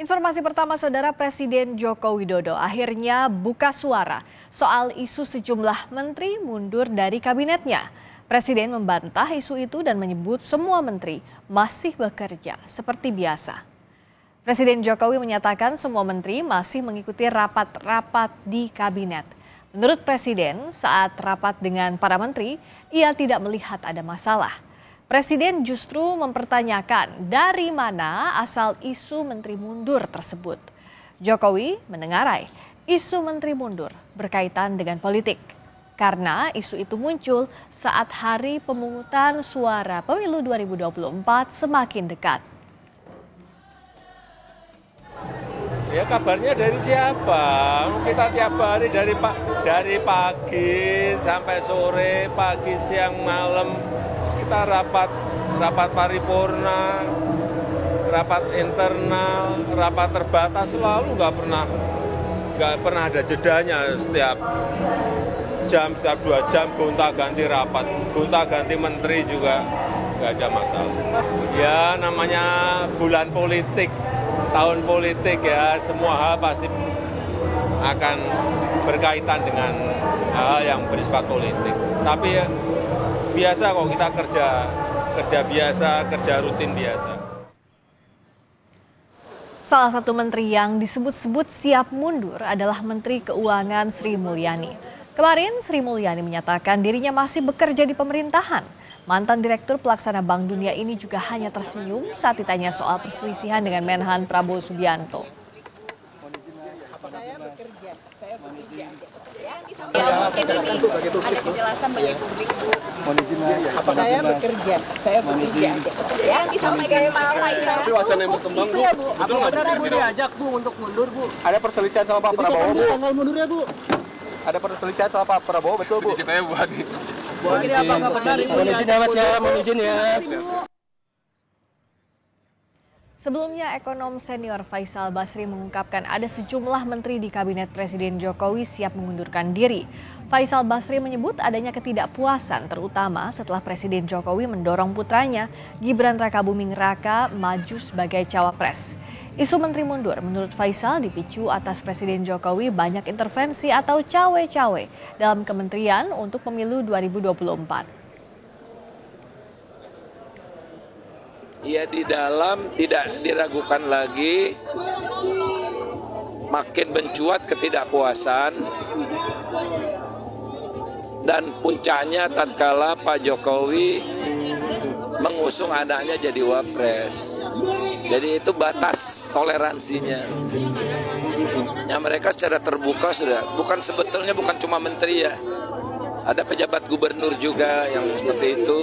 Informasi pertama, Saudara, Presiden Joko Widodo akhirnya buka suara soal isu sejumlah menteri mundur dari kabinetnya. Presiden membantah isu itu dan menyebut semua menteri masih bekerja seperti biasa. Presiden Jokowi menyatakan semua menteri masih mengikuti rapat-rapat di kabinet. Menurut Presiden, saat rapat dengan para menteri, ia tidak melihat ada masalah. Presiden justru mempertanyakan dari mana asal isu menteri mundur tersebut. Jokowi menengarai isu menteri mundur berkaitan dengan politik. Karena isu itu muncul saat hari pemungutan suara pemilu 2024 semakin dekat. Ya, kabarnya dari siapa? Kita tiap hari dari pagi sampai sore, pagi, siang, malam kita rapat paripurna, rapat internal, rapat terbatas, selalu nggak pernah ada jedanya. Setiap 2 jam gonta-ganti rapat, gonta-ganti menteri juga nggak ada masalah. Ya, namanya bulan politik, tahun politik ya, semua hal pasti akan berkaitan dengan hal yang bersifat politik. Tapi ya, biasa kok kita kerja biasa, kerja rutin biasa. Salah satu menteri yang disebut-sebut siap mundur adalah Menteri Keuangan Sri Mulyani. Kemarin Sri Mulyani menyatakan dirinya masih bekerja di pemerintahan. Mantan Direktur Pelaksana Bank Dunia ini juga hanya tersenyum saat ditanya soal perselisihan dengan Menhan Prabowo Subianto. Saya bekerja. Ada penjelasan bagi publik, Bu. Saya bekerja. Yang disampaikan Pak Faisal. Tapi wacana yang berkembang, Bu. Betul nggak Bu diajak, Bu, untuk mundur, Bu? Ada perselisihan sama Pak Prabowo, Bu? Tanggal mundurnya, Bu. Ada perselisihan sama Pak Prabowo, betul, Bu? Sedikit aja, Bu Hadi. Ini apa nggak benar? Mohon izin ya, Mas, ya. Mohon izin ya. Sebelumnya, ekonom senior Faisal Basri mengungkapkan ada sejumlah menteri di kabinet Presiden Jokowi siap mengundurkan diri. Faisal Basri menyebut adanya ketidakpuasan terutama setelah Presiden Jokowi mendorong putranya Gibran Rakabuming Raka maju sebagai cawapres. Isu menteri mundur menurut Faisal dipicu atas Presiden Jokowi banyak intervensi atau cawe-cawe dalam kementerian untuk pemilu 2024. Ya, di dalam tidak diragukan lagi makin mencuat ketidakpuasan dan puncaknya tatkala Pak Jokowi mengusung anaknya jadi wapres. Jadi itu batas toleransinya. Ya, mereka secara terbuka sudah bukan cuma menteri ya. Ada pejabat gubernur juga yang seperti itu.